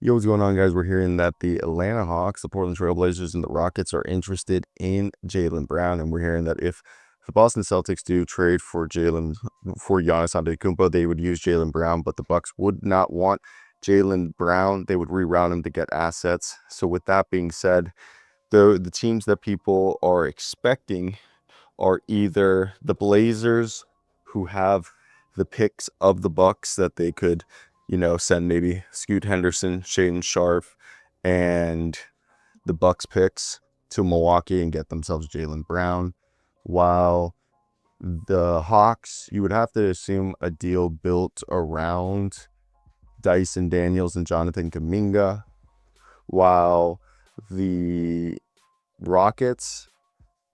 Yo, what's going on, guys? We're hearing that the Atlanta Hawks, the Portland Trail Blazers, and the Rockets are interested in Jaylen Brown, and we're hearing that if the Boston Celtics do trade for Giannis Antetokounmpo, they would use Jaylen Brown, but the Bucks would not want Jaylen Brown. They would reroute him to get assets. So, with that being said, the teams that people are expecting are either the Blazers, who have the picks of the Bucks that they could, send maybe Scoot Henderson, Shaden Sharp, and the Bucks picks to Milwaukee and get themselves Jaylen Brown. While the Hawks, you would have to assume a deal built around Dyson Daniels and Jonathan Kuminga. While the Rockets,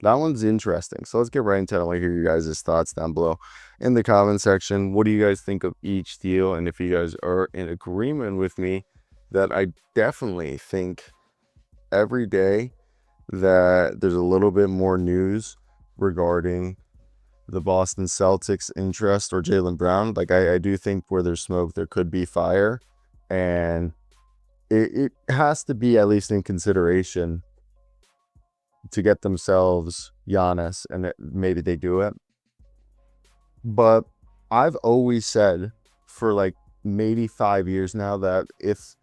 that one's interesting. So let's get right into it. I want to hear you guys' thoughts down below in the comment section. What do you guys think of each deal? And if you guys are in agreement with me, that I definitely think every day that there's a little bit more news regarding the Boston Celtics interest or Jaylen Brown. Like I do think where there's smoke, there could be fire. And it has to be at least in consideration to get themselves Giannis, and maybe they do it. But I've always said for like maybe 5 years now that if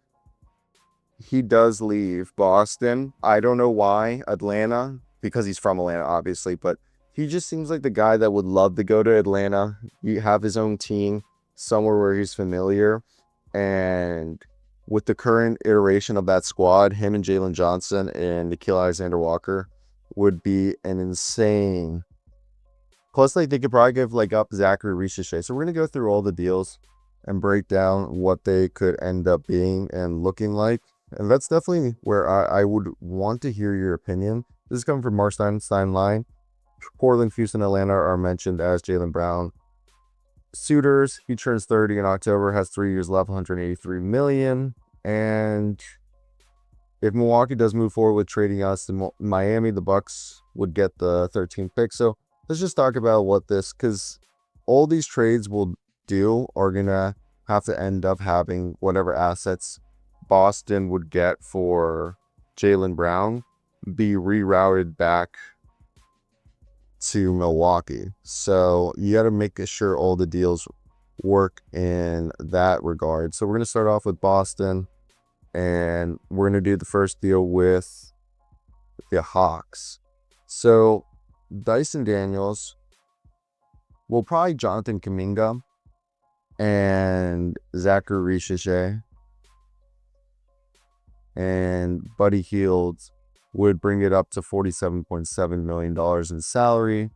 he does leave Boston, I don't know why, Atlanta, because he's from Atlanta, obviously, but he just seems like the guy that would love to go to Atlanta. You have his own team somewhere where he's familiar. And with the current iteration of that squad, him and Jalen Johnson and Nickeil Alexander-Walker would be an insane. Plus, like, they could probably give up Zachary Richichet. So we're gonna go through all the deals and break down what they could end up being and looking like. And that's definitely where I would want to hear your opinion. This is coming from Marc Stein line. Portland, Houston, Atlanta are mentioned as Jaylen Brown suitors. He turns 30 in October, has 3 years left, $183 million. And if Milwaukee does move forward with trading us to Miami, the Bucks would get the 13th pick. So let's just talk about what this, because all these trades will do are going to have to end up having whatever assets Boston would get for Jaylen Brown be rerouted back to Milwaukee. So you got to make sure all the deals work in that regard. So we're going to start off with Boston, and we're going to do the first deal with the Hawks. So Dyson Daniels, well, probably Jonathan Kuminga and Zachary Richichet and Buddy Hield would bring it up to $47.7 million in salary.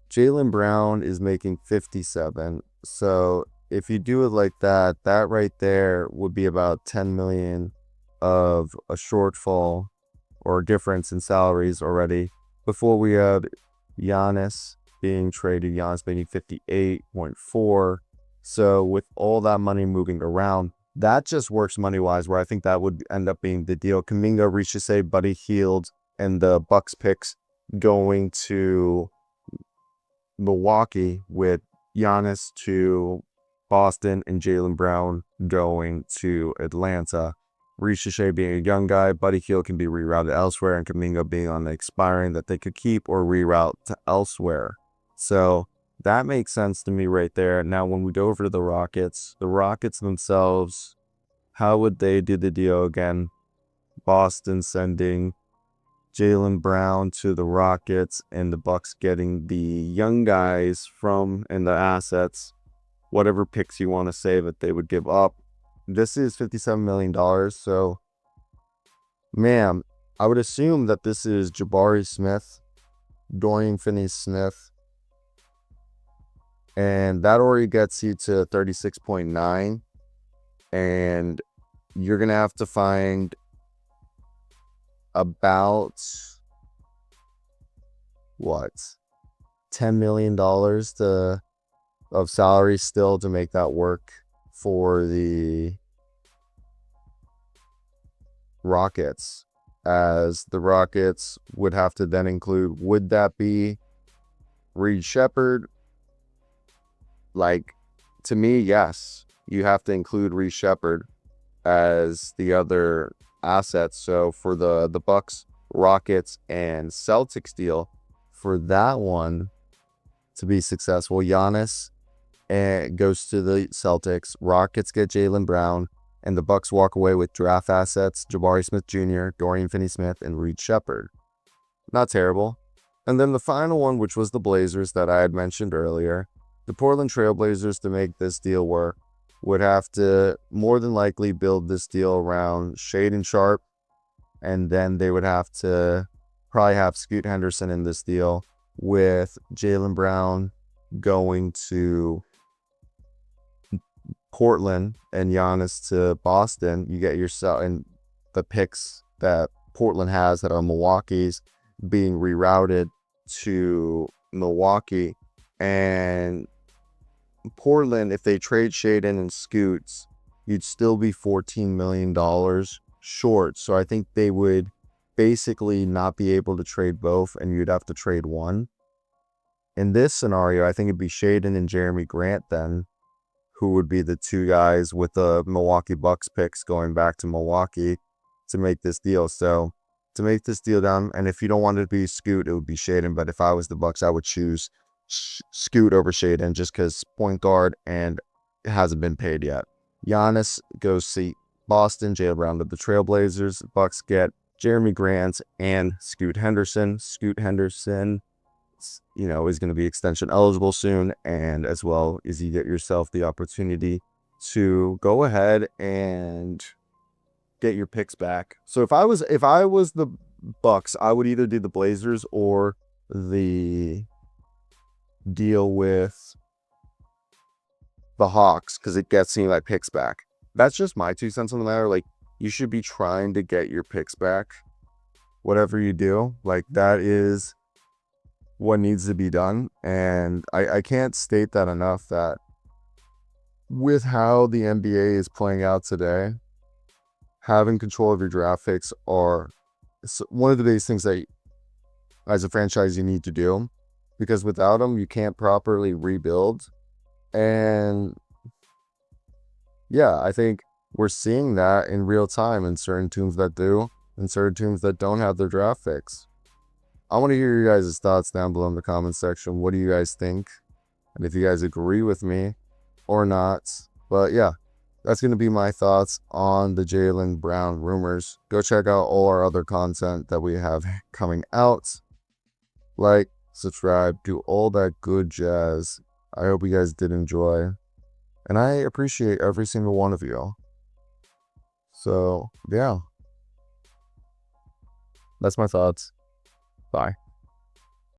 Jaylen Brown is making 57. So if you do it like that, that right there would be about 10 million of a shortfall or difference in salaries already. Before we had Giannis being traded, Giannis making 58.4. So with all that money moving around, that just works money-wise, where I think that would end up being the deal. Kuminga, Richichet, Buddy Hield, and the Bucks picks going to Milwaukee, with Giannis to Boston and Jaylen Brown going to Atlanta. Richichet being a young guy, Buddy Hield can be rerouted elsewhere, and Kuminga being on the expiring that they could keep or reroute to elsewhere. So that makes sense to me right there. Now, when we go over to the Rockets themselves, how would they do the deal again? Boston sending Jaylen Brown to the Rockets, and the Bucks getting the young guys from and the assets, whatever picks you want to say that they would give up. This is $57 million. So, man, I would assume that this is Jabari Smith, Dorian Finney-Smith, and that already gets you to 36.9. And you're going to have to find about, $10 million of salary still to make that work for the Rockets. As the Rockets would have to then include, would that be Reed Shepherd? Like, to me, yes, you have to include Reed Shepherd. as the other assets. So for the Bucks, Rockets, and Celtics deal, for that one to be successful, Giannis goes to the Celtics, Rockets get Jaylen Brown, and the Bucks walk away with draft assets, Jabari Smith Jr., Dorian Finney-Smith, and Reed Shepherd. Not terrible. And then the final one, which was the Blazers that I had mentioned earlier, the Portland Trail Blazers, to make this deal work, would have to more than likely build this deal around Shaedon Sharpe, and then they would have to probably have Scoot Henderson in this deal, with Jaylen Brown going to Portland and Giannis to Boston. You get yourself, and the picks that Portland has that are Milwaukee's being rerouted to Milwaukee. And Portland, if they trade Shaedon and Scoots, you'd still be $14 million short. So I think they would basically not be able to trade both, and you'd have to trade one. In this scenario, I think it'd be Shaedon and Jeremy Grant then, who would be the two guys with the Milwaukee Bucks picks going back to Milwaukee to make this deal. So to make this deal done, and if you don't want it to be Scoot, it would be Shaedon. But if I was the Bucks, I would choose Scoot over Shaedon, just because point guard, and it hasn't been paid yet. Giannis goes see Boston, Jaylen Brown to the Trailblazers. Bucks get Jeremy Grant and Scoot Henderson. Scoot Henderson, is going to be extension eligible soon, and as well as you get yourself the opportunity to go ahead and get your picks back. So if I was the Bucks, I would either do the Blazers or the deal with the Hawks, because it gets me my picks back. That's just my 2 cents on the matter. Like, you should be trying to get your picks back, whatever you do. Like, that is what needs to be done. And I can't state that enough, that with how the NBA is playing out today, having control of your draft picks are one of the biggest things that as a franchise you need to do, because without them you can't properly rebuild. And yeah, I think we're seeing that in real time in certain teams that do, and certain teams that don't have their draft picks. I want to hear your guys' thoughts down below in the comment section. What do you guys think? And if you guys agree with me or not. But yeah, that's going to be my thoughts on the Jaylen Brown rumors. Go check out all our other content that we have coming out. Like, subscribe, do all that good jazz. I hope you guys did enjoy. And I appreciate every single one of you. So, yeah. That's my thoughts. Bye.